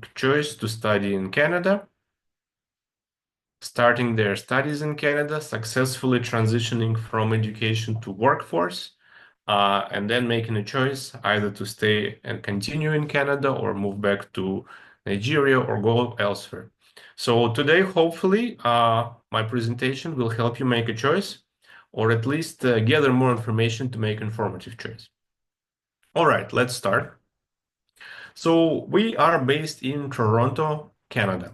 making choice to study in Canada, starting their studies in Canada, successfully transitioning from education to workforce, and then making a choice either to stay and continue in Canada or move back to Nigeria or go elsewhere. So today, hopefully, my presentation will help you make a choice or at least gather more information to make informative choice. All right, let's start. So we are based in Toronto, Canada.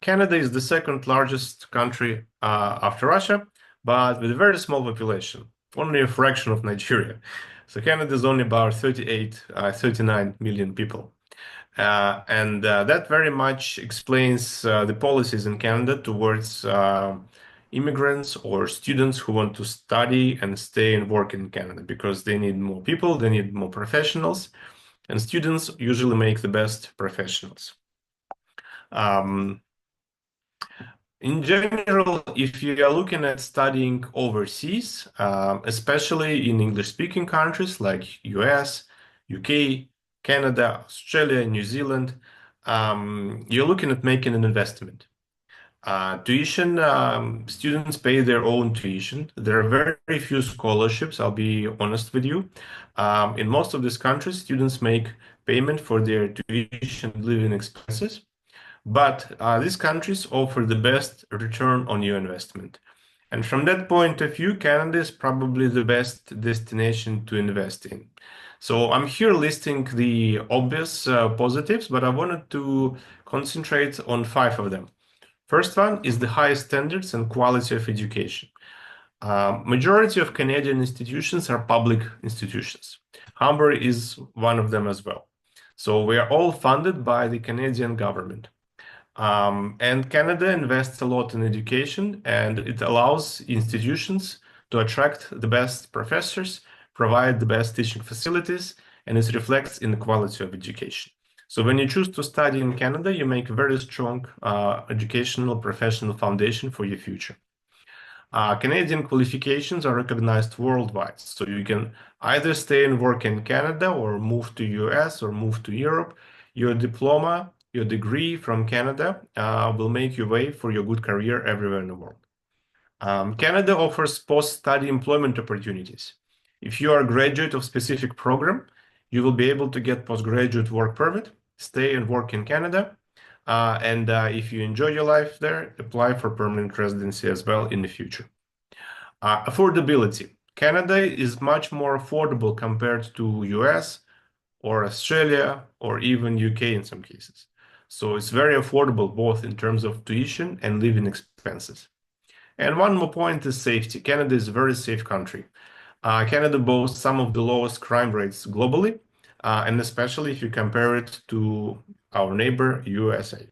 Canada is the second largest country after Russia, but with a very small population, only a fraction of Nigeria. So Canada is only about 39 million people. And that very much explains the policies in Canada towards immigrants or students who want to study and stay and work in Canada because they need more people, they need more professionals, and students usually make the best professionals. In general, if you are looking at studying overseas, especially in English-speaking countries like US, UK, Canada, Australia, New Zealand, you're looking at making an investment. Tuition, students pay their own tuition. There are very few scholarships, I'll be honest with you. In most of these countries, students make payment for their tuition and living expenses. But these countries offer the best return on your investment. And from that point of view, Canada is probably the best destination to invest in. So I'm here listing the obvious positives, but I wanted to concentrate on 5 of them. First one is the high standards and quality of education. Majority of Canadian institutions are public institutions. Humber is one of them as well. So we are all funded by the Canadian government. And Canada invests a lot in education, and it allows institutions to attract the best professors, provide the best teaching facilities, and it reflects in the quality of education. So when you choose to study in Canada, you make a very strong educational professional foundation for your future. Canadian qualifications are recognized worldwide, so you can either stay and work in Canada or move to US or move to Europe. Your diploma, your degree from Canada will make you way for your good career everywhere in the world. Canada offers post-study employment opportunities. If you are a graduate of specific program, you will be able to get postgraduate work permit, stay and work in Canada, and if you enjoy your life there, apply for permanent residency as well in the future. Affordability. Canada is much more affordable compared to US or Australia or even UK in some cases. So it's very affordable both in terms of tuition and living expenses. And one more point is safety. Canada is a very safe country. Canada boasts some of the lowest crime rates globally, and especially if you compare it to our neighbor, USA.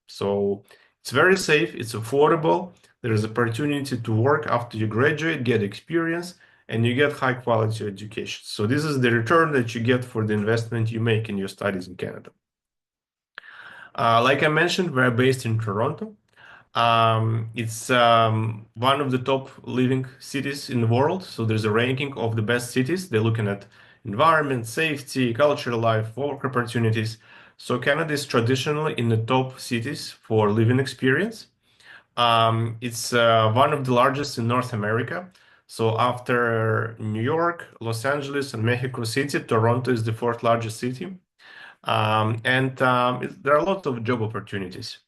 So it's very safe, it's affordable, there is opportunity to work after you graduate, get experience, and you get high quality education. So this is the return that you get for the investment you make in your studies in Canada. Like I mentioned, we're based in Toronto. It's one of the top living cities in the world. So there's a ranking of the best cities. They're looking at environment, safety, cultural life, work opportunities. So Canada is traditionally in the top cities for living experience. It's one of the largest in North America. So after New York, Los Angeles, and Mexico City, Toronto is the 4th largest city. There are a lot of job opportunities.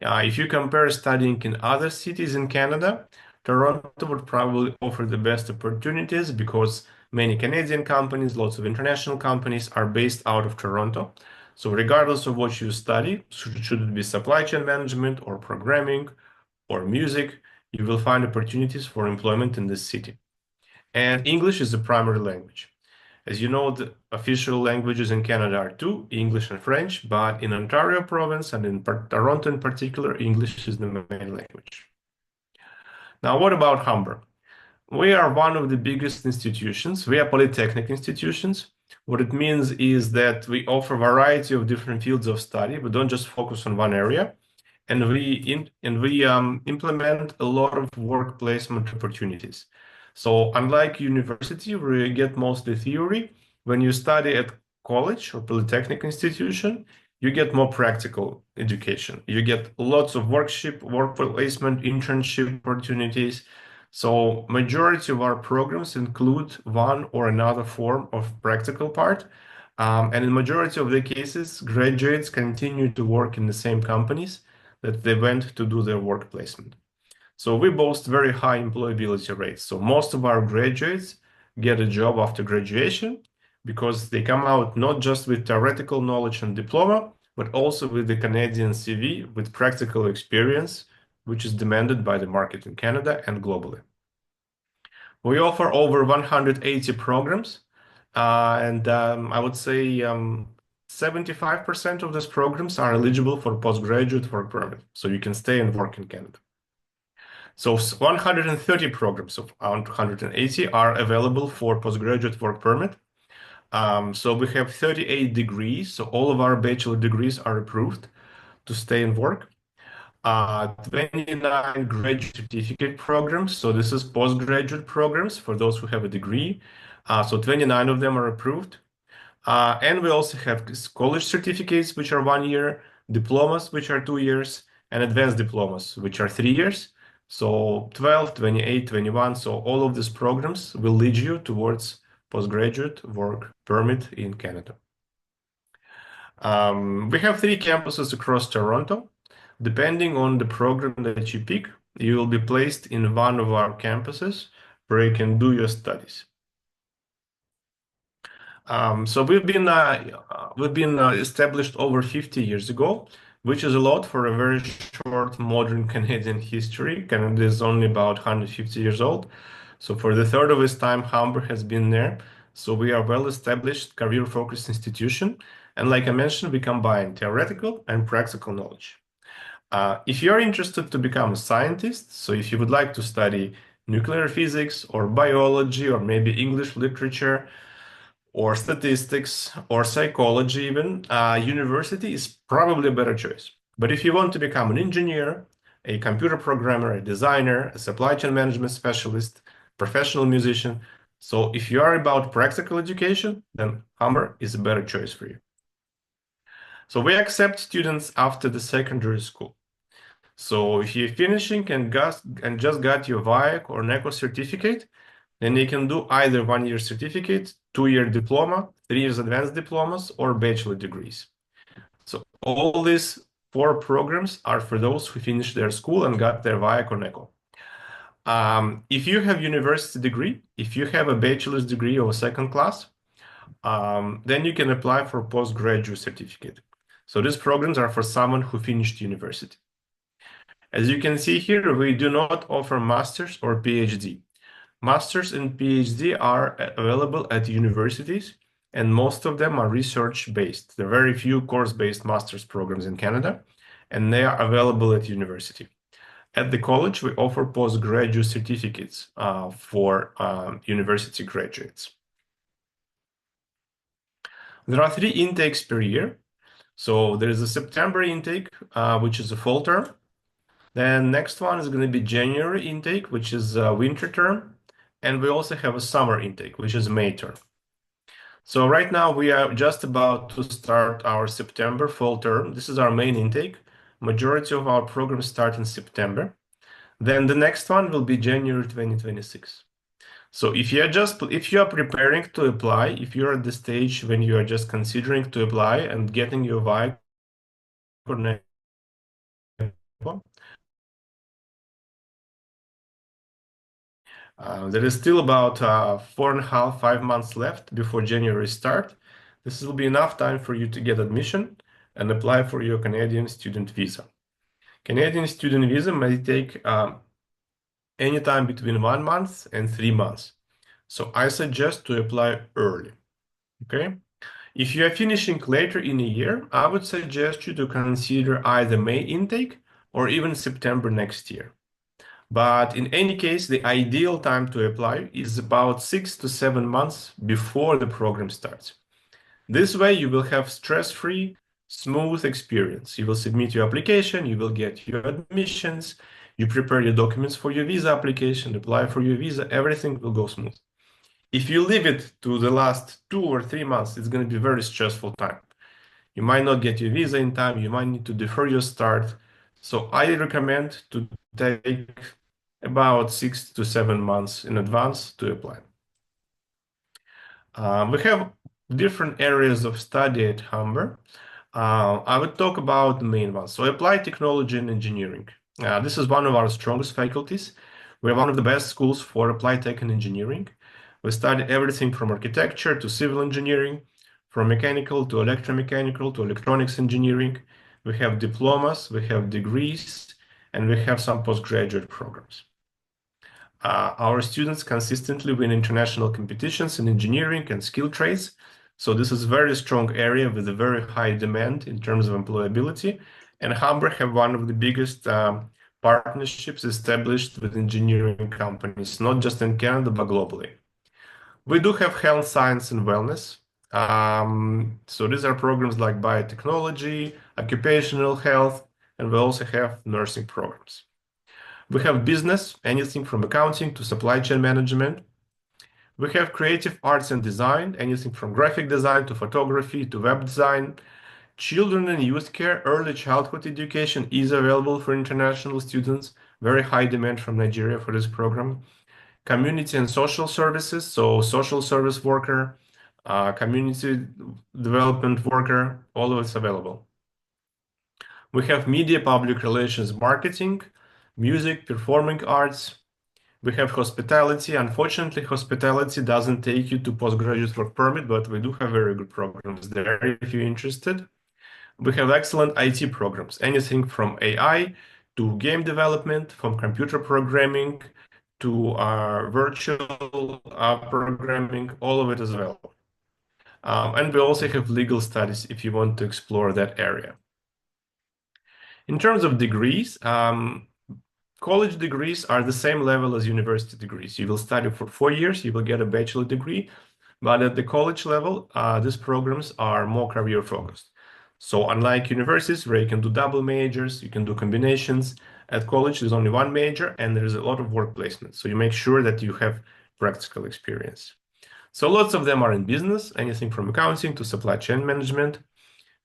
If you compare studying in other cities in Canada, Toronto would probably offer the best opportunities because many Canadian companies, lots of international companies are based out of Toronto. So regardless of what you study, should it be supply chain management or programming or music, you will find opportunities for employment in this city. And English is the primary language. As you know, the official languages in Canada are 2, English and French, but in Ontario province and in Toronto in particular, English is the main language. Now, what about Humber? We are one of the biggest institutions. We are polytechnic institutions. What it means is that we offer a variety of different fields of study. We don't just focus on one area. And we implement a lot of work placement opportunities. So unlike university, where you get mostly theory, when you study at college or polytechnic institution, you get more practical education. You get lots of work placement, internship opportunities. So majority of our programs include one or another form of practical part. And in majority of the cases, graduates continue to work in the same companies that they went to do their work placement. So we boast very high employability rates. So most of our graduates get a job after graduation because they come out not just with theoretical knowledge and diploma, but also with the Canadian CV with practical experience, which is demanded by the market in Canada and globally. We offer over 180 programs, and I would say 75% of these programs are eligible for postgraduate work permit, so you can stay and work in Canada. So 130 programs of 180 are available for postgraduate work permit. So we have 38 degrees, so all of our bachelor degrees are approved to stay and work. 29 graduate certificate programs, so this is postgraduate programs for those who have a degree. So 29 of them are approved. And we also have college certificates, which are 1 year, diplomas, which are 2 years, and advanced diplomas, which are 3 years. So 12, 28, 21. So all of these programs will lead you towards postgraduate work permit in Canada. We have 3 campuses across Toronto. Depending on the program that you pick, you will be placed in one of our campuses where you can do your studies. So we've been established over 50 years ago, which is a lot for a very short modern Canadian history. Canada is only about 150 years old. So for the third of its time, Humber has been there. So we are well-established, career-focused institution. And like I mentioned, we combine theoretical and practical knowledge. If you're interested to become a scientist, so if you would like to study nuclear physics or biology or maybe English literature, or statistics or psychology even, university is probably a better choice. But if you want to become an engineer, a computer programmer, a designer, a supply chain management specialist, professional musician, so if you are about practical education, then Humber is a better choice for you. So we accept students after the secondary school. So if you're finishing and just got your VIAC or NECO certificate, then you can do either 1 year certificate, 2 year diploma, 3 years advanced diplomas, or bachelor degrees. So all these 4 programs are for those who finished their school and got their VIAC or NECO. If you have university degree, if you have a bachelor's degree or second class, then you can apply for postgraduate certificate. So these programs are for someone who finished university. As you can see here, we do not offer master's or PhD. Masters and PhD are available at universities, and most of them are research-based. There are very few course-based master's programs in Canada, and they are available at university. At the college, we offer postgraduate certificates for university graduates. There are 3 intakes per year. So there is a September intake, which is a fall term. Then next one is going to be January intake, which is a winter term. And we also have a summer intake, which is May term. So right now we are just about to start our September fall term. This is our main intake. Majority of our programs start in September. Then the next one will be January 2026. So if you are preparing to apply, if you're at the stage when you are just considering to apply and getting your VIAC or NECO, there is still about 4.5, 5 months left before January start. This will be enough time for you to get admission and apply for your Canadian student visa. Canadian student visa may take any time between 1 month and 3 months. So I suggest to apply early. Okay. If you are finishing later in a year, I would suggest you to consider either May intake or even September next year. But in any case, the ideal time to apply is about 6 to 7 months before the program starts. This way, you will have stress-free, smooth experience. You will submit your application, you will get your admissions, you prepare your documents for your visa application, apply for your visa, everything will go smooth. If you leave it to the last 2 or 3 months, it's going to be very stressful time. You might not get your visa in time. You might need to defer your start. So I recommend to take about 6 to 7 months in advance to apply. We have different areas of study at Humber. I would talk about the main ones. So applied technology and engineering. This is one of our strongest faculties. We're one of the best schools for applied tech and engineering. We study everything from architecture to civil engineering, from mechanical to electromechanical to electronics engineering. We have diplomas, we have degrees, and we have some postgraduate programs. Our students consistently win international competitions in engineering and skill trades. So this is a very strong area with a very high demand in terms of employability. And Humber have one of the biggest partnerships established with engineering companies, not just in Canada, but globally. We do have health science and wellness. So these are programs like biotechnology, occupational health, and we also have nursing programs. We have business, anything from accounting to supply chain management. We have creative arts and design, anything from graphic design to photography to web design. Children and youth care, early childhood education is available for international students. Very high demand from Nigeria for this program. Community and social services, so social service worker, community development worker, all of it's available. We have media, public relations, marketing, music, performing arts. We have hospitality. Unfortunately, hospitality doesn't take you to postgraduate work permit, but we do have very good programs there if you're interested. We have excellent IT programs, anything from AI to game development, from computer programming to virtual programming, all of it is available. And we also have legal studies if you want to explore that area. In terms of degrees, college degrees are the same level as university degrees. You will study for 4 years, you will get a bachelor degree, but at the college level, these programs are more career focused. So unlike universities where you can do double majors, you can do combinations, at college there's only one major and there's a lot of work placement. So you make sure that you have practical experience. So lots of them are in business, anything from accounting to supply chain management.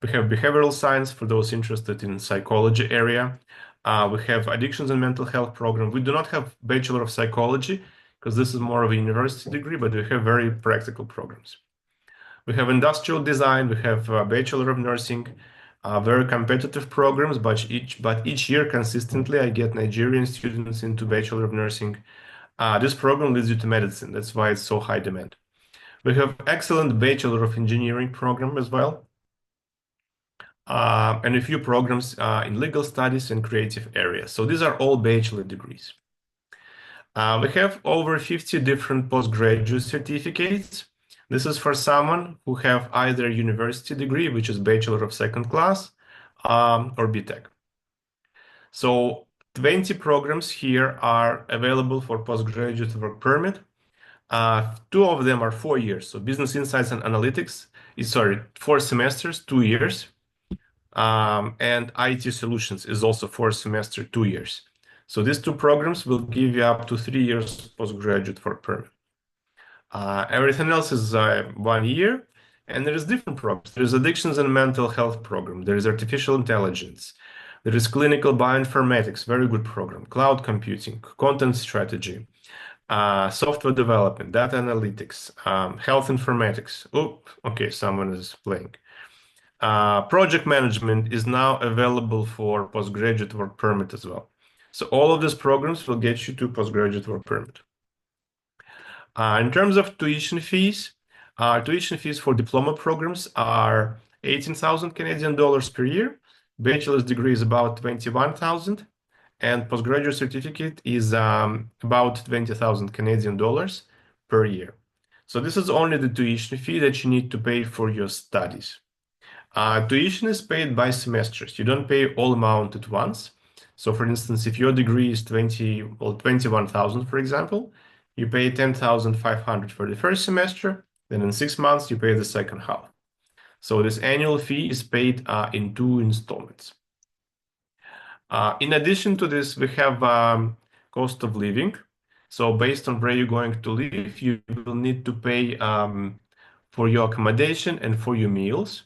We have behavioral science for those interested in psychology area. We have addictions and mental health program. We do not have Bachelor of Psychology because this is more of a university degree, but we have very practical programs. We have industrial design. We have Bachelor of Nursing, very competitive programs, but each year consistently I get Nigerian students into Bachelor of Nursing. This program leads you to medicine. That's why it's so high demand. We have excellent Bachelor of Engineering program as well. And a few programs in legal studies and creative areas. So these are all bachelor degrees. We have over 50 different postgraduate certificates. This is for someone who have either university degree, which is Bachelor of Second Class, or BTech. So 20 programs here are available for postgraduate work permit. Two of them are 4 years. So Business Insights and Analytics is, 4 semesters, 2 years. And IT Solutions is also 4 semester, 2 years. So these two programs will give you up to 3 years postgraduate work permit. Everything else is 1 year, and there is different programs. There is addictions and mental health program. There is artificial intelligence. There is clinical bioinformatics, very good program. Cloud computing, content strategy, software development, data analytics, health informatics. Oh, okay, someone is playing. Project management is now available for postgraduate work permit as well. So all of these programs will get you to postgraduate work permit. In terms of tuition fees for diploma programs are 18,000 Canadian dollars per year. Bachelor's degree is about 21,000, and postgraduate certificate is about 20,000 Canadian dollars per year. So this is only the tuition fee that you need to pay for your studies. Tuition is paid by semesters. You don't pay all amount at once. So for instance, if your degree is 21,000, for example, you pay 10,500 for the first semester, then in 6 months you pay the second half. So this annual fee is paid in 2 installments. In addition to this, we have cost of living. So based on where you're going to live, you will need to pay for your accommodation and for your meals.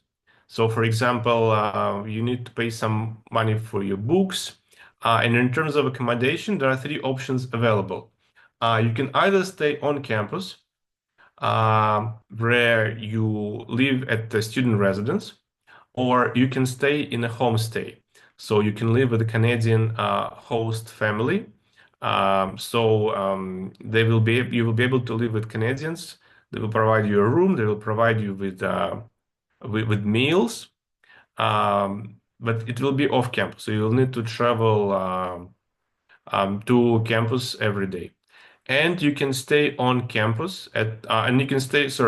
So, for example, you need to pay some money for your books. And in terms of accommodation, there are three options available. You can either stay on campus, where you live at the student residence, or you can stay in a homestay. So you can live with a Canadian host family. They will be you will be able to live with Canadians. They will provide you a room. They will provide you with meals. But it will be off campus, so you'll need to travel to campus every day. And you can stay on campus and you can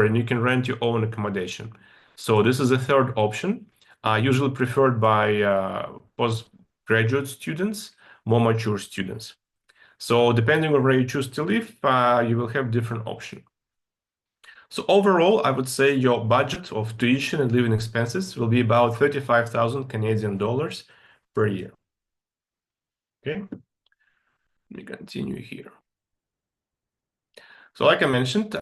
and you can rent your own accommodation. So this is a third option, usually preferred by postgraduate students, more mature students. So depending on where you choose to live, you will have different options. So overall, I would say your budget of tuition and living expenses will be about 35,000 Canadian dollars per year. Okay, let me continue here. So like I mentioned,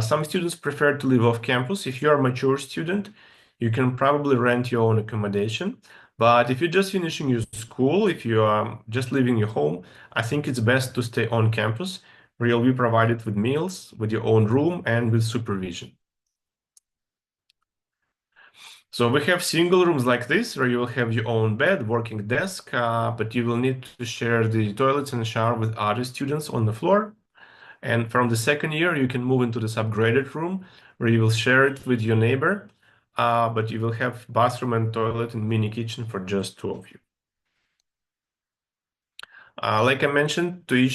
some students prefer to live off campus. If you're a mature student, you can probably rent your own accommodation. But if you're just finishing your school, if you are just leaving your home, I think it's best to stay on campus, where you'll be provided with meals, with your own room, and with supervision. So we have single rooms like this, where you will have your own bed, working desk, but you will need to share the toilets and shower with other students on the floor. And from the second year, you can move into this upgraded room where you will share it with your neighbor, but you will have bathroom and toilet and mini kitchen for just two of you. Like I mentioned, the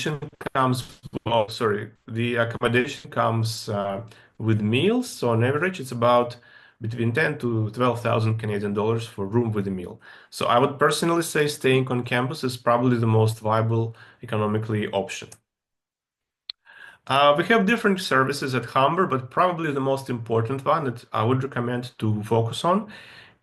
accommodation comes with meals. So on average, it's about between 10 to 12,000 Canadian dollars for room with a meal. So I would personally say staying on campus is probably the most viable economically option. We have different services at Humber, but probably the most important one that I would recommend to focus on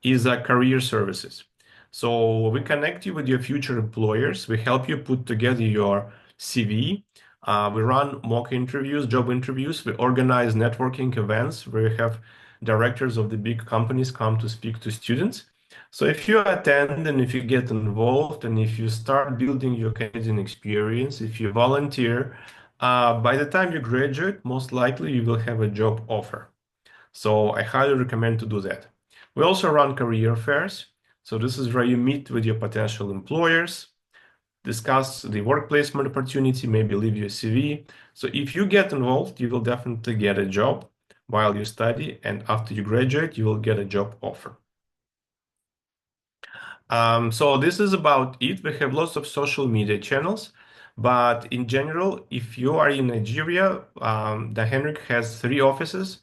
is career services. So we connect you with your future employers. We help you put together your CV. We run mock interviews, job interviews. We organize networking events where we have directors of the big companies come to speak to students. So if you attend and if you get involved and if you start building your Canadian experience, if you volunteer, by the time you graduate, most likely you will have a job offer. So I highly recommend to do that. We also run career fairs. So this is where you meet with your potential employers, discuss the work placement opportunity, maybe leave your CV. So if you get involved, you will definitely get a job while you study, and after you graduate, you will get a job offer. So this is about it. We have lots of social media channels, but in general, if you are in Nigeria, Dahenric has 3 offices.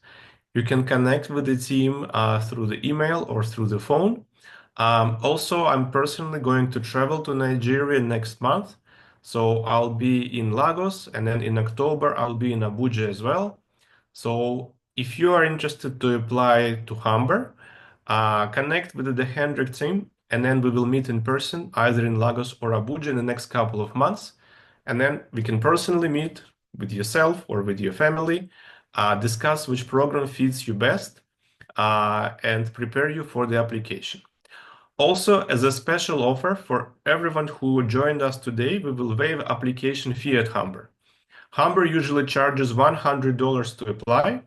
You can connect with the team through the email or through the phone. Also, I'm personally going to travel to Nigeria next month. So I'll be in Lagos, and then in October, I'll be in Abuja as well. So if you are interested to apply to Humber, connect with the Dahenric team, and then we will meet in person either in Lagos or Abuja in the next couple of months. And then we can personally meet with yourself or with your family, discuss which program fits you best, and prepare you for the application. Also, as a special offer for everyone who joined us today, we will waive application fee at Humber. Humber usually charges $100 to apply,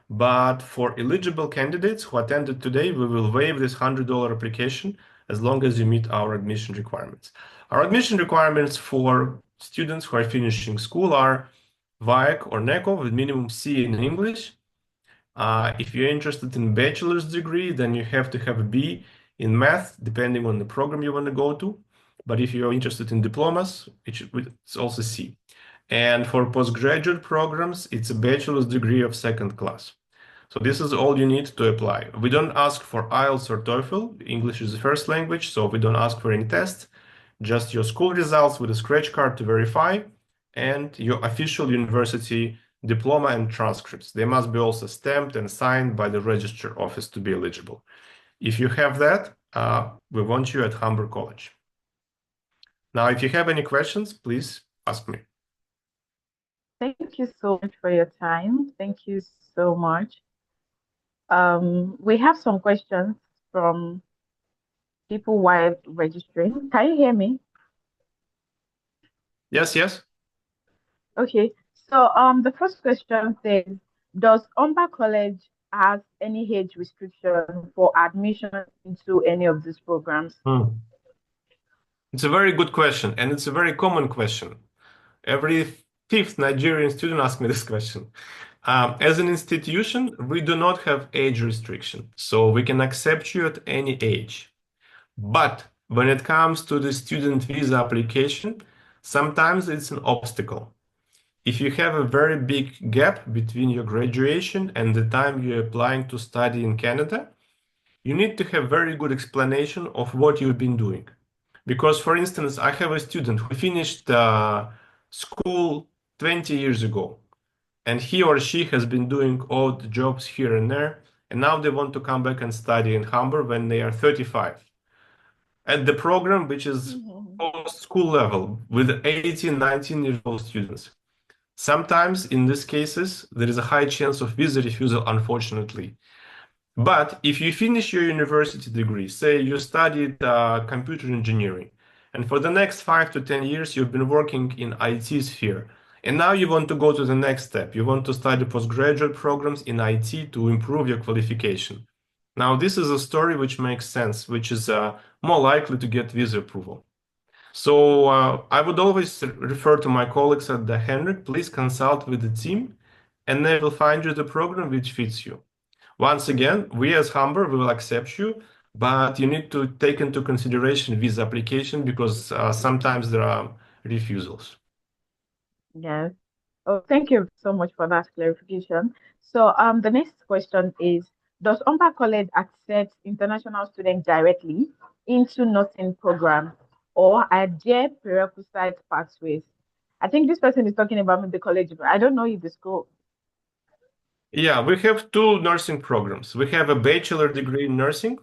but for eligible candidates who attended today, we will waive this $100 application as long as you meet our admission requirements. Our admission requirements for students who are finishing school are VAEC or NECO with minimum C in English. If you're interested in bachelor's degree, then you have to have a B in math, depending on the program you want to go to. But if you're interested in diplomas, it's also C. And for postgraduate programs, it's a bachelor's degree of second class. So this is all you need to apply. We don't ask for IELTS or TOEFL. English is the first language, so we don't ask for any tests. Just your school results with a scratch card to verify, and your official university diploma and transcripts. They must be also stamped and signed by the register office to be eligible. If you have that, we want you at Humber College. Now, if you have any questions, please ask me. Thank you so much for your time. Thank you so much. We have some questions from people while registering. Can you hear me? Yes, yes. Okay. So the first question says, does Humber College has any age restriction for admission into any of these programs? Hmm. It's a very good question, and it's a very common question. Every fifth Nigerian student asks me this question. As an institution, we do not have age restriction, so we can accept you at any age. But when it comes to the student visa application, sometimes it's an obstacle. If you have a very big gap between your graduation and the time you're applying to study in Canada, you need to have very good explanation of what you've been doing. Because, for instance, I have a student who finished school 20 years ago, and he or she has been doing odd jobs here and there, and now they want to come back and study in Humber when they are 35. At the program, which is Mhm. post-school level with 18, 19-year-old students. Sometimes, in these cases, there is a high chance of visa refusal, unfortunately. But if you finish your university degree, say you studied computer engineering, and for the next 5 to 10 years you've been working in IT sphere, and now you want to go to the next step, you want to study postgraduate programs in IT to improve your qualification. Now, this is a story which makes sense, which is more likely to get visa approval. So I would always refer to my colleagues at the Dahenric, please consult with the team, and they will find you the program which fits you. Once again, we as Humber we will accept you, but you need to take into consideration visa application because sometimes there are refusals. Yes. Oh, thank you so much for that clarification. So, the next question is, does Humber College accept international students directly into nursing programs, or are there prerequisite pathways? I think this person is talking about the college, but I don't know if the school. Yeah, we have two nursing programs. We have a bachelor degree in nursing,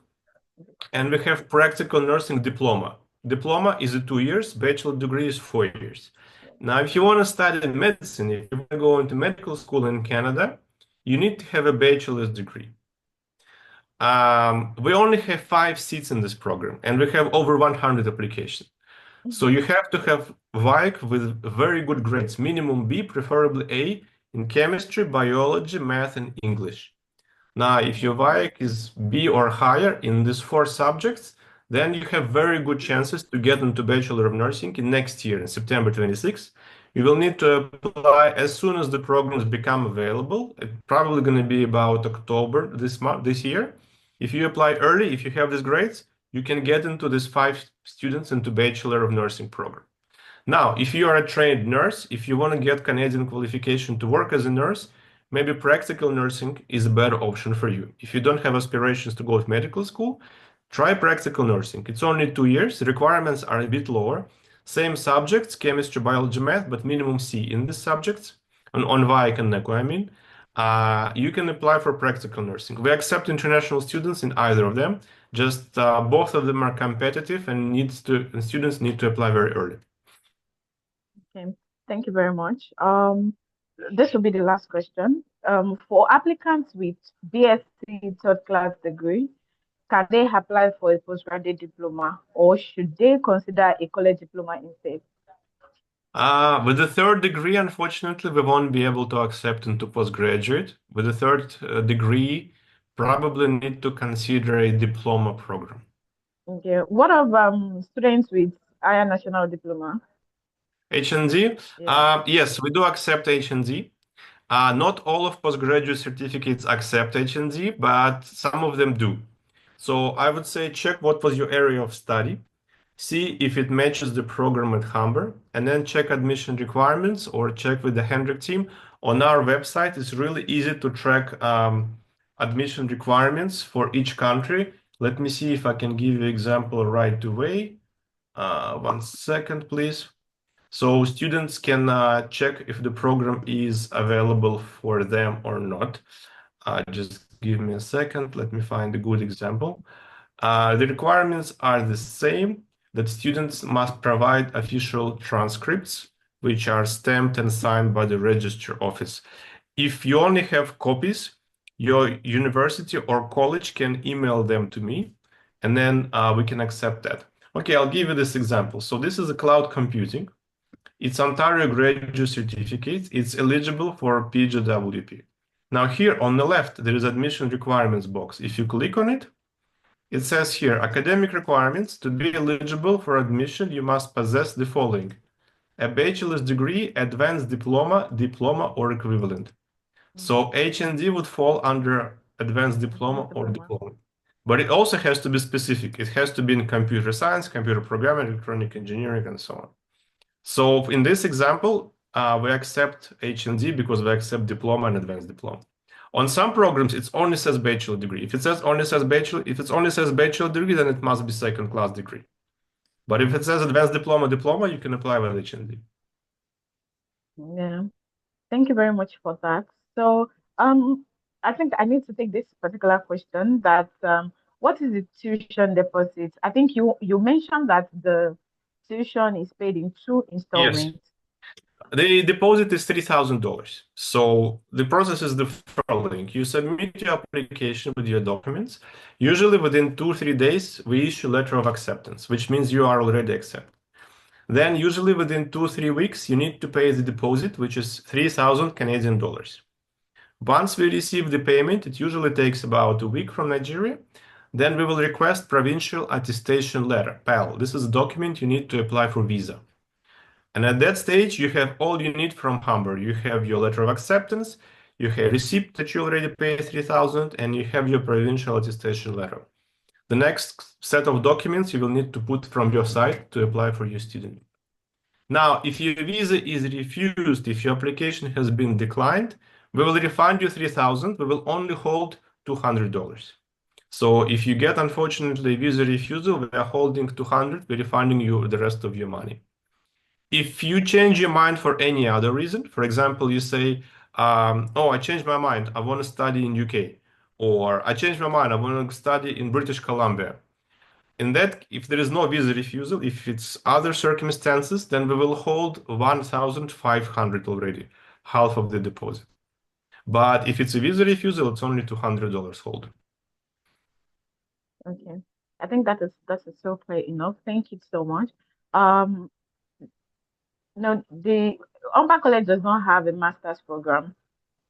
and we have practical nursing diploma. Diploma is 2 years, bachelor degree is 4 years. Now, if you want to study medicine, if you want to go into medical school in Canada, you need to have a bachelor's degree. We only have 5 seats in this program, and we have over 100 applications. So Mhm. you have to have VIC with very good grades, minimum B, preferably A, in chemistry, biology, math, and English. Now, if your Okay. VIC is B or higher in these 4 subjects, then you have very good chances to get into Bachelor of Nursing in next year, in September 26th. You will need to apply as soon as the programs become available. It's probably going to be about October this month, this year. If you apply early, if you have these grades, you can get into these 5 students into Bachelor of Nursing program. Now, if you are a trained nurse, if you want to get Canadian qualification to work as a nurse, maybe practical nursing is a better option for you. If you don't have aspirations to go to medical school, try practical nursing. It's only 2 years. The requirements are a bit lower. Same subjects, chemistry, biology, math, but minimum C in these subjects, on VIC and NECO, I mean. You can apply for practical nursing. We accept international students in either of them. Just both of them are competitive and students need to apply very early. Okay. Thank you very much. This will be the last question. For applicants with BSc third class degree, can they apply for a postgraduate diploma, or should they consider a college diploma instead? With the third degree, unfortunately, we won't be able to accept into postgraduate. With the third degree, probably need to consider a diploma program. Okay. What of students with higher national diploma? HND? Yeah. Yes, we do accept HND. Not all of postgraduate certificates accept HND, but some of them do. So I would say check what was your area of study. See if it matches the program at Humber, and then check admission requirements or check with the Hendrick team. On our website, it's really easy to track admission requirements for each country. Let me see if I can give you an example right away. 1 second, please. So students can check if the program is available for them or not. Just give me a second. Let me find a good example. The requirements are the same, that students must provide official transcripts, which are stamped and signed by the registrar office. If you only have copies, your university or college can email them to me, and then we can accept that. Okay, I'll give you this example. So this is a cloud computing. It's Ontario graduate certificate. It's eligible for PGWP. Now here on the left, there is admission requirements box. If you click on it, it says here, academic requirements. To be eligible for admission, you must possess the following: a bachelor's degree, advanced diploma, diploma, or equivalent. So HND would fall under advanced diploma Advanced or diploma. diploma. But it also has to be specific. It has to be in computer science, computer programming, electronic engineering, and so on. So in this example, we accept HND because we accept diploma and advanced diploma. On some programs, it only says bachelor degree. If it only says bachelor degree, then it must be second class degree. But if it says advanced diploma, diploma, you can apply with HND. Yeah. Thank you very much for that. So, I think I need to take this particular question that what is the tuition deposit? I think you mentioned that the tuition is paid in two Yes. installments. The deposit is $3,000. So the process is the following. You submit your application with your documents. Usually within 2 or 3 days, we issue letter of acceptance, which means you are already accepted. Then usually within 2 or 3 weeks, you need to pay the deposit, which is 3,000 Canadian dollars. Once we receive the payment, it usually takes about a week from Nigeria. Then we will request provincial attestation letter, PAL. This is a document you need to apply for visa. And at that stage, you have all you need from Humber. You have your letter of acceptance, you have receipt that you already paid 3,000, and you have your provincial attestation letter. The next set of documents you will need to put from your side to apply for your student. Now, if your visa is refused, if your application has been declined, we will refund you 3,000. We will only hold $200. So if you get, unfortunately, visa refusal, we are holding 200, we're refunding you the rest of your money. If you change your mind for any other reason, for example, you say, oh, I changed my mind, I want to study in UK, or I changed my mind, I want to study in British Columbia. In that, if there is no visa refusal, if it's other circumstances, then we will hold 1,500 already, half of the deposit. But if it's a visa refusal, it's only $200 hold. Okay. I think that is so clear enough. Thank you so much. Um, no, the Humber College does not have a master's program.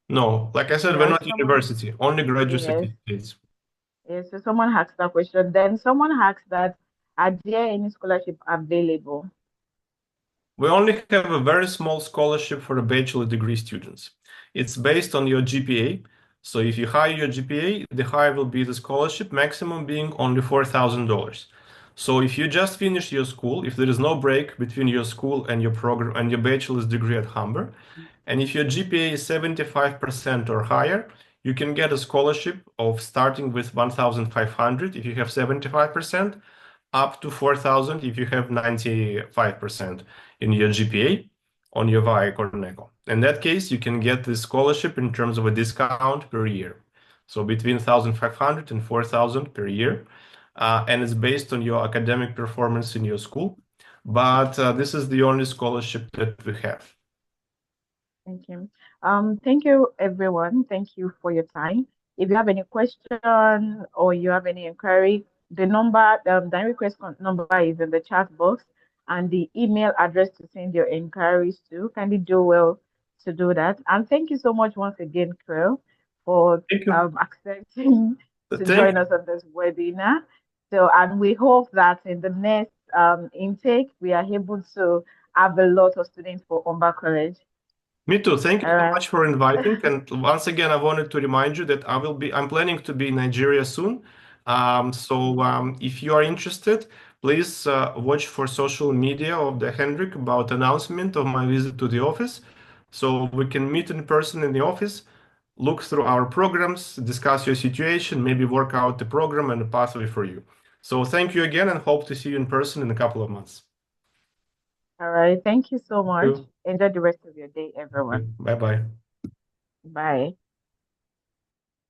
No, like I said, we're Yes, not someone, university, only graduate yes, certificates. yes. So someone asked that question. Then someone asked that, are there any scholarship available? We only have a very small scholarship for the bachelor degree students. It's based on your GPA. So if you higher your GPA, the higher will be the scholarship, maximum being only $4,000. So if you just finish your school, if there is no break between your school and your program and your bachelor's degree at Humber, and if your GPA is 75% or higher, you can get a scholarship of starting with 1,500 if you have 75%, up to 4,000 if you have 95% in your GPA on your VIAC or NECO. In that case, you can get this scholarship in terms of a discount per year. So between 1,500 and 4,000 per year. And it's based on your academic performance in your school. But this is the only scholarship that we have. Thank you. Thank you, everyone. Thank you for your time. If you have any question or you have any inquiry, the number, the request number is in the chat box, and the email address to send your inquiries to. Kindly do well to do that. And thank you so much once again, Krill, for Thank you. accepting to Thank join us on this webinar. So, and we hope that in the next intake, we are able to have a lot of students for Humber College. Me too. Thank you All so right. much for inviting. And once again, I wanted to remind you that I'm planning to be in Nigeria soon. If you are interested, please watch for social media of the Hendrik about announcement of my visit to the office. So we can meet in person in the office, look through our programs, discuss your situation, maybe work out the program and the pathway for you. So thank you again and hope to see you in person in a couple of months. All right. Thank you so Thank much. you. Enjoy the rest of your day, Thank everyone. you. Bye bye. Bye.